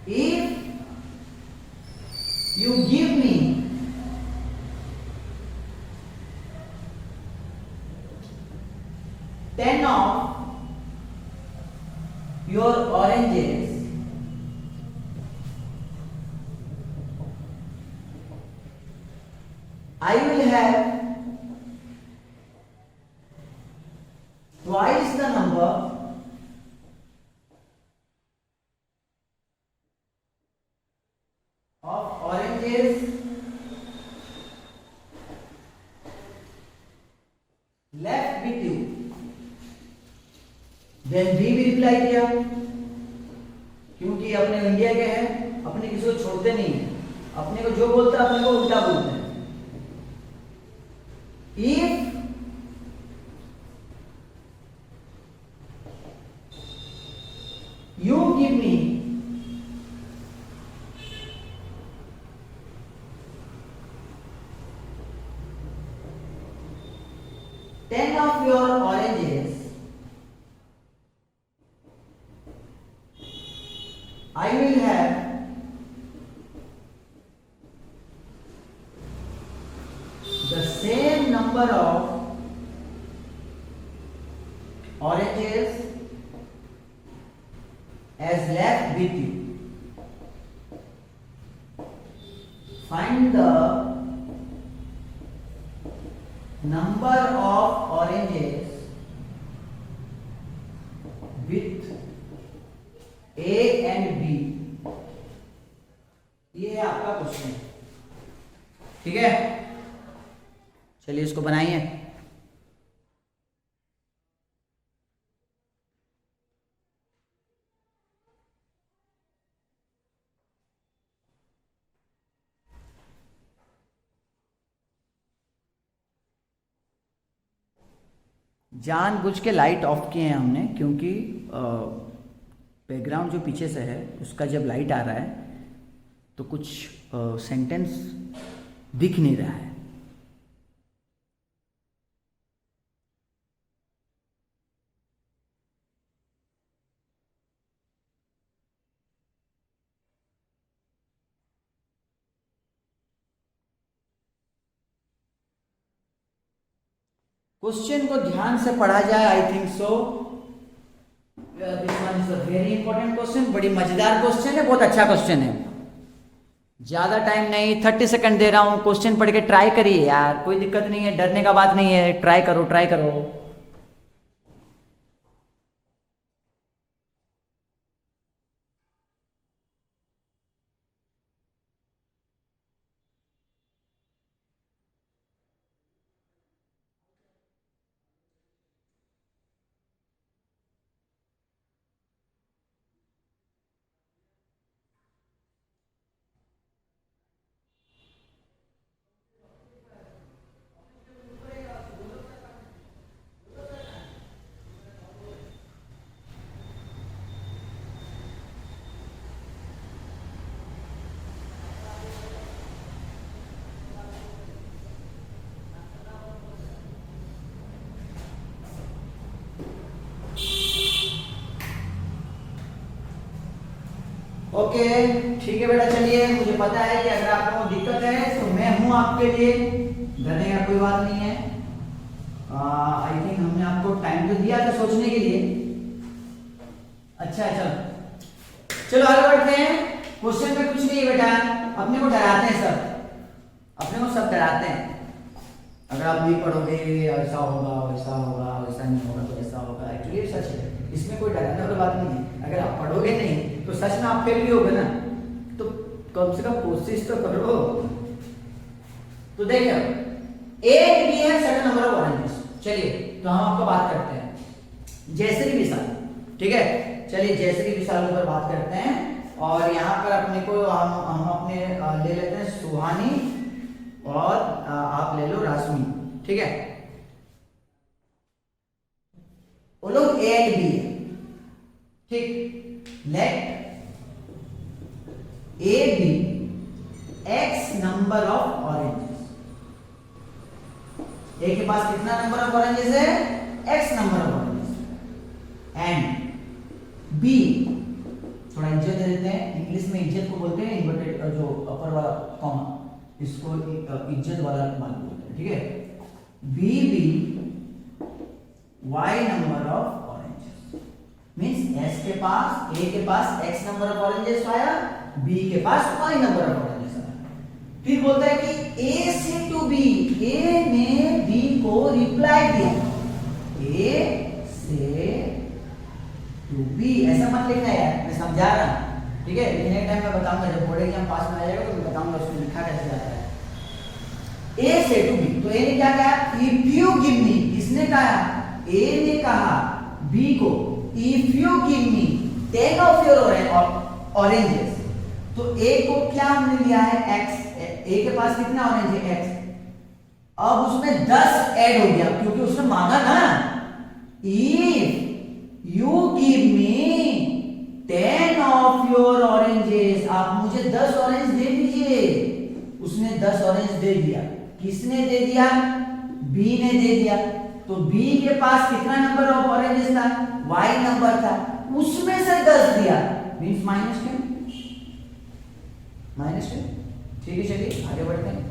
if you give me 10 of your oranges, I will have twice the number of oranges left with you. Then B भी reply किया, क्योंकि अपने India के हैं, अपने किसी को छोड़ते नहीं है, अपने को जो बोलता है अपने को उल्टा बोलते हैं। If you give me 10 of your oranges, I will have the same number of oranges as left with you. Find the number of oranges with A and B. ये है आपका क्वेश्चन। ठीक है, चलिए इसको बनाइए। जानबूझ के लाइट ऑफ किए हैं हमने, क्योंकि बैकग्राउंड जो पीछे से है उसका जब लाइट आ रहा है तो कुछ सेंटेंस दिख नहीं रहा है। क्वेश्चन को ध्यान से पढ़ा जाए, I think so this one is a very important question, बड़ी मजेदार क्वेश्चन है, बहुत अच्छा क्वेश्चन है। ज्यादा टाइम नहीं, 30 सेकंड दे रहा हूँ, क्वेश्चन पढ़ के ट्राई करिए यार, कोई दिक्कत नहीं है, डरने का बात नहीं है, ट्राई करो ट्राई करो। ओके ठीक है बेटा, चलिए मुझे पता है कि अगर आपको दिक्कत है तो मैं हूं आपके लिए, डरने का कोई बात नहीं है। आई थिंक हमने आपको टाइम तो दिया था सोचने के लिए। अच्छा चलो आगे बढ़ते हैं। क्वेश्चन में कुछ नहीं है बेटा, अपने को डराते हैं सब, अपने को सब डराते हैं। अगर आप नहीं पढ़ोगे ऐसा होगा, वैसा होगा, वैसा नहीं होगा तो ऐसा होगा। एक्चुअली सच है, इसमें कोई डराने वाली बात नहीं है। अगर आप पढ़ोगे नहीं तो सच में आप फेल भी होगे ना, तो कम से कम कोशिश तो करो। तो देखिए ए बी है सर्टेन नंबर ऑफ ऑरेंजेस। चलिए तो हम आपको बात करते हैं जयश्री विशाल, ठीक है। चलिए जयश्री विशाल पर बात करते हैं, और यहाँ पर अपने को हम अपने ले लेते हैं सुहानी, और आप ले लो राशमी, ठीक है। वो लोग ए एंड बी है, ठीक। Let A B X number of oranges. A के पास कितना नंबर ऑफ ऑरेंजेस है? X number of oranges. And B, थोड़ा इज्जत दे देते हैं, इंग्लिश में इज्जत को बोलते हैं इन्वर्टेड, जो अपर वाला कॉमा, इसको इज्जत वाला मान बोलते हैं, ठीक है। B y number of oranges, means S के पास, ए के पास एक्स नंबर ऑफ ऑरेंजेस आया, बी के पास वाई नंबर ऑफ ऑरेंजेस आया। फिर बोलता है कि ए से टू बी, ए ने बी को रिप्लाई दिया, ए से टू बी। ऐसा मत लिखना यार, मैं समझा रहा हूं, ठीक है। नेक्स्ट टाइम मैं बताऊंगा, जब बोर्ड एग्जाम पास में आ जाएगा तो मैं बताऊंगा उसमें लिखा कैसे जाता है। ए से टू बी, तो ए ने क्या कहा? इफ यू गिव मी, किसने कहा? ए ने कहा बी को, if you give me 10 of your oranges. तो ए को क्या हमने लिया है? एक्स। ए के पास कितना ऑरेंज है? एक्स। अब उसमें 10 ऐड हो गया क्योंकि उसने मांगा ना, if you give me 10 of your oranges, आप मुझे 10 ऑरेंज दे दीजिए। उसने 10 ऑरेंज दे दिया। किसने दे दिया? बी ने दे दिया। तो बी के पास कितना नंबर ऑफ ऑरेंजेस था? वाई नंबर था, उसमें से 10 दिया, मींस -10। -10, ठीक है। चलिए आगे बढ़ते हैं।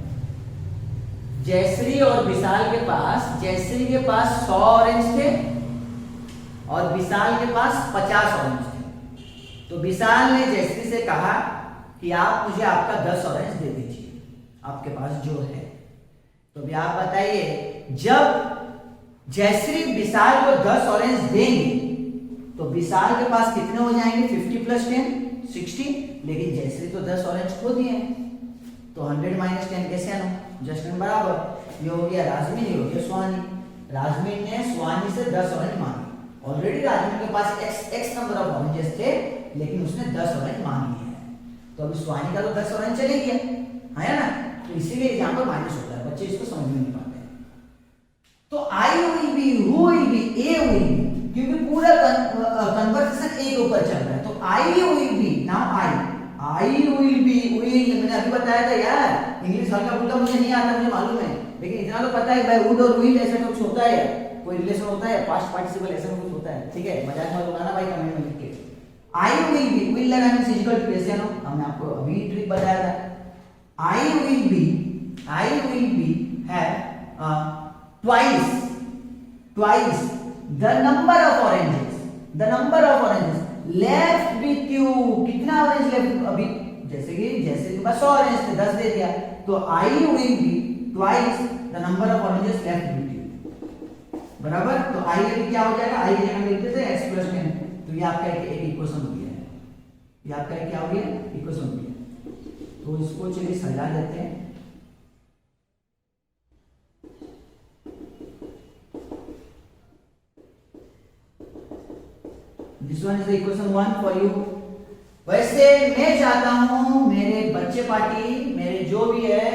जयश्री और विशाल के पास, जयश्री के पास 100 ऑरेंज थे और विशाल के पास 50 ऑरेंज थे। तो विशाल ने जयश्री से कहा कि आप मुझे आपका 10 ऑरेंज दे दीजिए, आपके पास जो है। तो अभी आप बताइए, जब जयश्री विशाल को 10 ऑरेंज देंगे तो विशाल के पास कितने हो जाएंगे? 50 + 10 60। लेकिन जयश्री तो 10 ऑरेंज खो दिए, तो 100 - 10 कैसे आना? जस्ट बराबर। ये हो गया राजमीन, ये हो गया सुहानी। राजमीन ने सुहानी से 10 ऑरेंज मांगे। ऑलरेडी राजमीन के पास एक्स नंबर ऑफ ऑरेंजेस थे, लेकिन उसने 10 ऑरेंज मांग लिए हैं। तो अभी सुहानी का तो 10 ऑरेंज चले गया है ना, तो इसीलिए यहाँ पर माइनस होता है। बच्चे इसको समझ में नहीं पाते। तो I will be, who will be, A will be, क्योंकि पूरा कन्वर्सेशन ए के ऊपर चल रहा है। तो I will be, now I will be, will मैंने अभी बताया था यार, इंग्लिश हल्का फुल्का मुझे नहीं आता, मुझे मालूम है, लेकिन इतना तो पता है भाई, वुड और विल ऐसा कुछ होता है, कोई रिलेशन होता है, पास्ट पार्टिसिपल ऐसा कुछ होता है, ठीक है। मजाक मत उड़ाना भाई, कमेंट में लिख के। आई विल बी, विल लगाने से इक्वल टू कैसे नो, हमने आपको अभी ट्रिक बताया था। I will be have twice the number of oranges, left with you। कितना ऑरेंज लेफ्ट? अभी जैसे के पास 100 ऑरेंज थे, 10 दे दिया, तो I will be twice the number of oranges left with you, बराबर। तो I अभी क्या हो जाएगा, I की जगह लिखते थे x + 10, तो ये आपका एक इक्वेशन हो गया है, ये आपका क्या हो गया, इक्वेशन हो गया। तो इसको चलिए सजा देते हैं। This one is the equation 1 for you। वैसे मैं चाहता हूं मेरे बच्चे पार्टी, मेरे जो भी है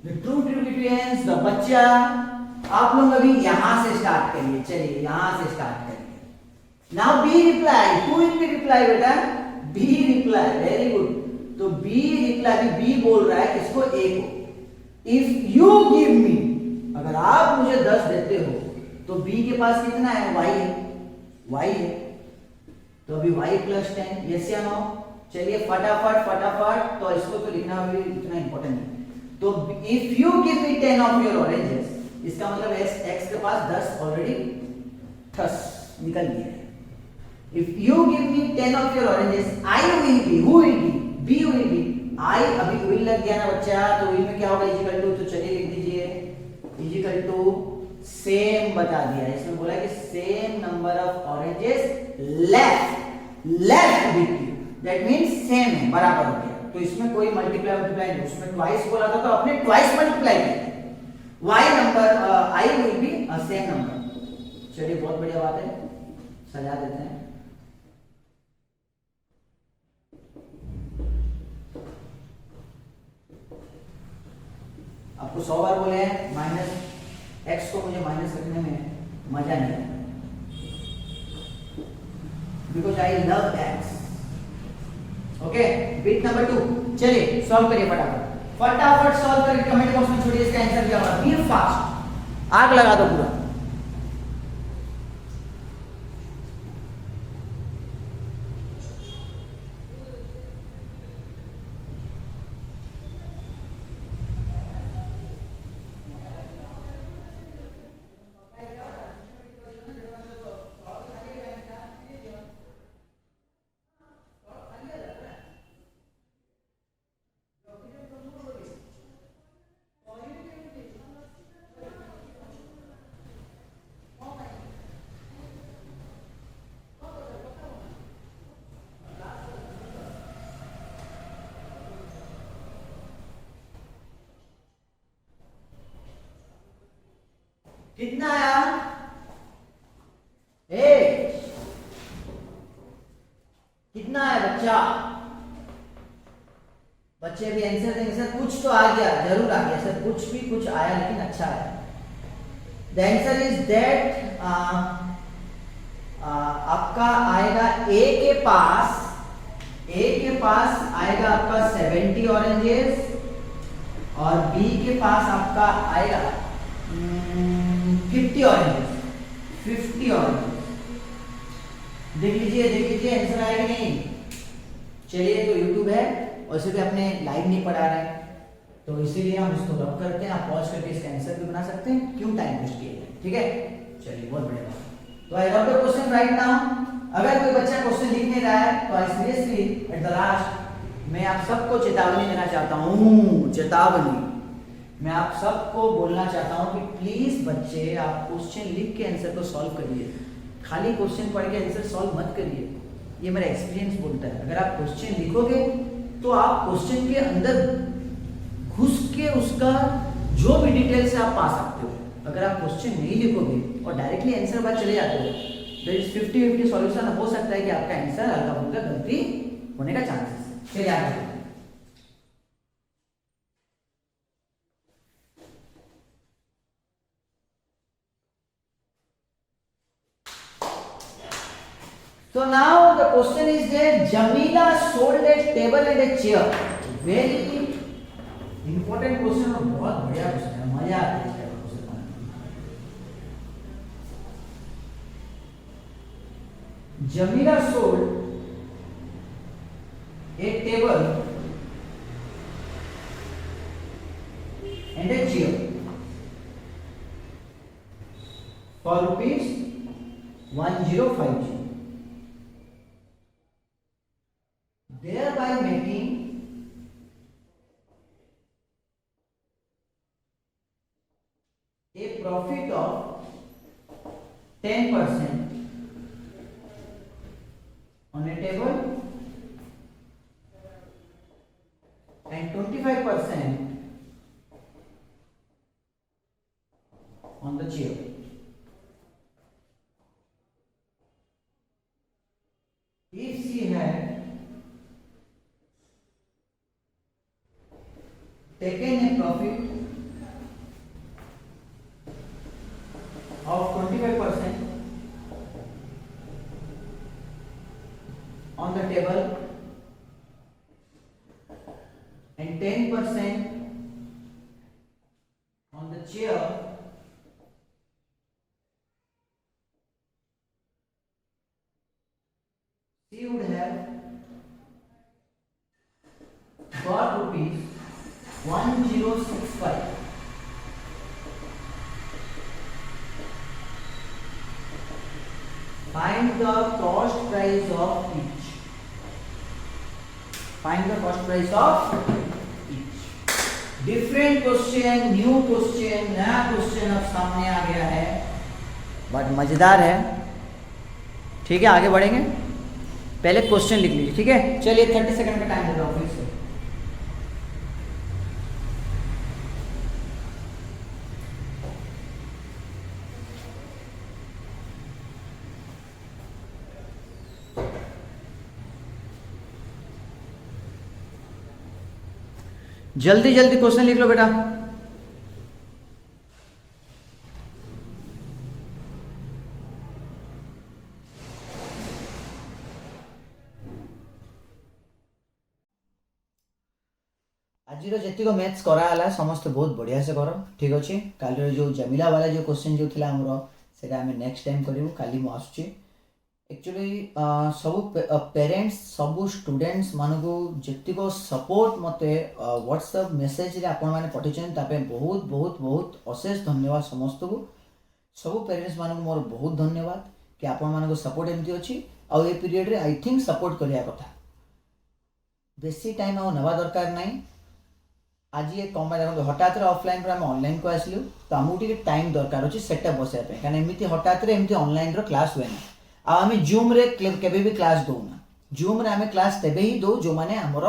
the true tributarians, the बच्चा, आप लोग अभी यहां से स्टार्ट करिए, चलिए यहां से स्टार्ट करिए। Now B reply, who will be reply बेटा, B reply, very good। तो B reply, B बोल रहा है किसको, A को। If you give me, अगर आप मुझे 10 देते हो, तो B के पास कितना है, Y है, Y है, तो अभी y + 10, यस या नो। चलिए फटाफट, तो इसको तो लिखना भी इतना इंपॉर्टेंट नहीं। तो if you give me 10 of your oranges, इसका मतलब x के पास 10 ऑलरेडी 10 निकल गया है। If you give me 10 of your oranges, I will be, who will be, B will be, I अभी will लग गया ना बच्चा, तो will में क्या होगा, इक्वल टू, तो चलिए लिख दीजिए इक्वल टू सेम, बता दिया इसमें, बोला कि same number of oranges left with you, that means same है, बराबर हो गया। तो इसमें कोई मल्टीप्लाई नहीं, उसमें ट्वाइस बोला था तो अपने ट्वाइस मल्टीप्लाई किया। y number I will be a same number. चलिए बहुत बढ़िया बात है, सजा देते हैं। आपको 100 बार बोले हैं माइनस x को मुझे माइनस रखने में मजा नहीं आता, because I love x। Okay, bit number 2, चलिए सॉल्व करिए फटाफट सॉल्व करके कमेंट बॉक्स में छोड़िए इसका आंसर क्या होगा। बी फास्ट, आग लगा दो पूरा। कितना आया, 8। कितना है बच्चा, बच्चे भी आंसर देंगे सर कुछ तो आ गया, जरूर आ गया सर, कुछ आया लेकिन अच्छा है। द आंसर इज दैट आपका आएगा A के पास आएगा आपका 70 ऑरेंजेस और B के पास आपका आएगा 50 ऑरेंजेस। देख लीजिए आंसर आएगा नहीं। चलिए, तो YouTube है और इसे भी अपने लाइव नहीं पढ़ा रहे हैं, तो इसीलिए हम इसको रब करते हैं। आप पॉज करके इसका आंसर भी बना सकते हैं, क्यों टाइम वेस्ट किए, ठीक है। चलिए, बहुत बढ़िया बात। तो आई रब द क्वेश्चन राइट नाउ। अगर कोई बच्चा क्वेश्चन लिख नहीं रहा है तो I seriously at the last मैं आप सबको चेतावनी देना चाहता हूँ, मैं आप सबको बोलना चाहता हूँ कि प्लीज बच्चे आप क्वेश्चन लिख के आंसर को सॉल्व करिए, खाली क्वेश्चन पढ़ के आंसर सॉल्व मत करिए। ये मेरा एक्सपीरियंस बोलता है। अगर आप क्वेश्चन लिखोगे तो आप क्वेश्चन के अंदर घुस के उसका जो भी डिटेल से आप पा सकते हो। अगर आप क्वेश्चन नहीं लिखोगे और डायरेक्टली आंसर पर चले जाते हो, देयर इज 50-50 सॉल्यूशन हो सकता है कि आपका आंसर हल्का फुल्का गलती होने का चांसेस है। चलिए आगे बढ़ते हैं। So now the question is that Jamila sold a table and a chair. Very important question और बहुत बढ़िया क्वेश्चन है, मजा आता है इसका क्वेश्चन पढ़ने में। Jamila sold a table and a chair for ₹1050. Thereby making profit of 10% on a table and 25% on the chair. If she had taken a profit of 25% on the table and 10% on the chair, she would have got rupees 1065. Find the cost price of each. Find the cost price of each. Different question, new question, नया question अब सामने आ गया है, but मजेदार है। ठीक है, आगे बढ़ेंगे। पहले क्वेश्चन लिख लीजिए, ठीक है। चलिए 30 सेकंड का टाइम देता हूँ फिर से। जल्दी जल्दी क्वेश्चन लिख लो बेटा। आज जी मैथ्स कराला समस्त बहुत बढ़िया से कर, ठीक अच्छे। काली जो जमिला वाला जो क्वेश्चन जो थिला हमरो सेटा हमें नेक्स्ट टाइम करिवु। काली मु आसुची एक्चुअली सब पेरेंट्स सब स्टूडेंट्स मानकु जेतिको सपोर्ट मते व्हाट्सएप मैसेज रे आपण माने पठिछन तापे बहुत बहुत बहुत अशेष धन्यवाद समस्त को। सब पेरेंट्स मानकु मोर बहुत धन्यवाद कि आपण मानको सपोर्ट एमती अछि। आ ए पीरियड रे आई थिंक सपोर्ट करिया कथा, बेसी टाइम आ नवा दरकार नाही। आज ये कम देखो हठात ऑफलाइन पर ऑनलाइन को आसलु तो आमको टिके टाइम दरकार अछि सेटअप बसया पे, कारण एमती हठात रे एमती ऑनलाइन रो क्लास हुए ना। आम जूम रे केबे भी क्लास दौना, जूम रे आम क्लास तेबे ही दो जो माने हमर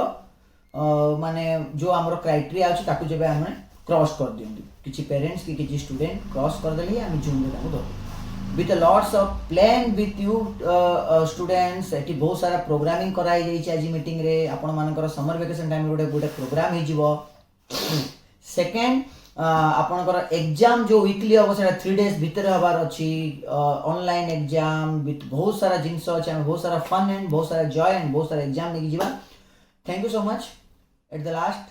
माने जो हमर क्राइटेरिया अछि ताकू जेबे हम क्रॉस कर दियंती। किछि पेरेंट्स की किछि स्टूडेंट क्रॉस कर देली हम जूम रे ताकू दो with lots of plan with you students. Eighty बहुत सारा प्रोग्रामिंग कराई जाई छै आज मीटिंग रे। आपण मानकर समर वेकेशन टाइम रे गोटे प्रोग्राम हे जिवो। सेकेंड आपनकर एग्जाम जो वीकली हम से 3 डेज भीतर हबार अच्छी ऑनलाइन एग्जाम विथ बहुत सारा जिनस अच्छे, बहुत सारा फन एंड बहुत सारा जॉय एंड बहुत सारा एग्जाम लेके जीवा। Thank you so much. At the last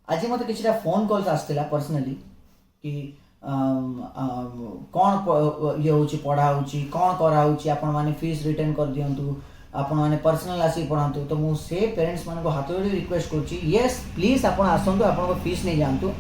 आज मत किछटा फोन कॉल्स आसला पर्सनली कि कौन ये होची पढ़ा होची कौन करा होची आपण माने फीस रिटर्न कर दियंतु, आपण माने पर्सनल आसी पढ़ांतु। तो मु से पेरेंट्स मान को हाथ जोड़ी रिक्वेस्ट करची, यस प्लीज आपण आसंतु, आपण को फीस नहीं जानतु।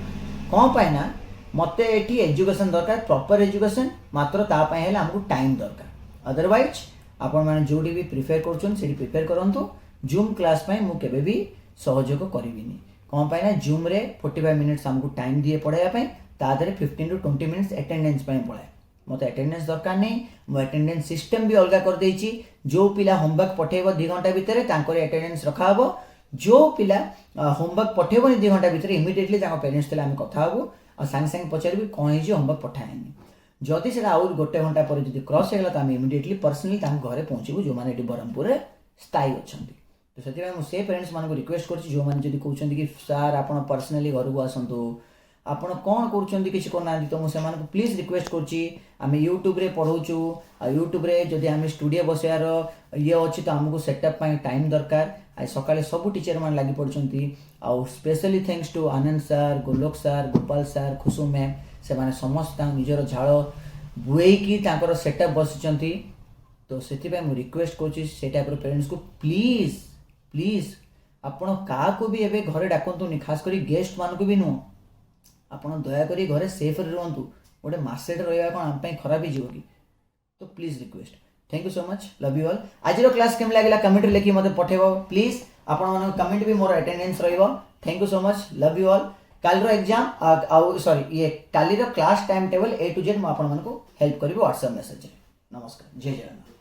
कौन पाए ना मते एटी एजुकेशन दरकार, प्रॉपर एजुकेशन, मात्र ता पाए हेला हमको टाइम दरकार। अदरवाइज आपण माने जोडी भी प्रिफर करछन सेठी प्रिफर करंतु। जूम क्लास पाए मु केबे भी सहयोग करिविनी। कौन पाए ना जूम रे 45 मिनिट्स हमको टाइम दिए पढ़ाया पाए, ता देरे 15 टू 20 मिनिट्स अटेंडेंस पाए पढ़ाए। मते अटेंडेंस दरकार नहीं, मु अटेंडेंस सिस्टम भी अलगा कर देछि। जो पिला होमवर्क पठेबो 2 घंटा भितर तांकर अटेंडेंस रखा हबो। जो पिला होमवर्क पठेबो 2 घंटा भितर इमिडिएटली तांको पेरेंट्स तले हम कथा हबो और संग संग पचारबी कोन हे जे होमवर्क पठाएनी। जदि सेटा और 1 घंटा पर जदि क्रॉस हेला त हम इमिडिएटली पर्सनली तांको घरे पहुंचीबो जो माने एटी बरहमपुर रे स्थायी अछंती। तो सेति में मु से पेरेंट्स मान को रिक्वेस्ट करछि जो माने जदि कहउछंती कि सर आपण पर्सनली घर को आसंतु, आपण कौन करूछंती किछि करना तो मु से मान को प्लीज रिक्वेस्ट करछि। आमे यूट्यूब रे पढौछु आ यूट्यूब रे जदि आमे स्टूडियो बसयार ये अछि तो हमको सेटअप पाई टाइम दरकार। आज सकाले सब टीचर मान लागि पड़छंती आ specially thanks to Anand sir, Golok sir, Gopal sir, Khushu ma'am, से माने समस्त निजर झाड़ बुए की तांकर सेटअप बसचंती। तो सेति पे मु रिक्वेस्ट करछि से टाइप रो पेरेंट्स को प्लीज प्लीज आपण का को भी एबे घरे डाकंतु नि, खास करी गेस्ट मान को भी नो। आपण दया करी घरे सेफ रे रहंतु, गोटे मासेट रहया कोन हम पई खराब ही जीवो की। तो please request, thank you so much, love you all. आज रो क्लास केम लागला कमेंट लेखि मते पठेबो प्लीज। आपण मन कमेंट भी मोर अटेंडेंस रहइबो। Thank you so much, love you all. कालर एग्जाम सॉरी ये कालीर class time table A to Z मुझे हेल्प करी व्हाट्सएप मेसेज। नमस्कार, जय जगन्नाथ।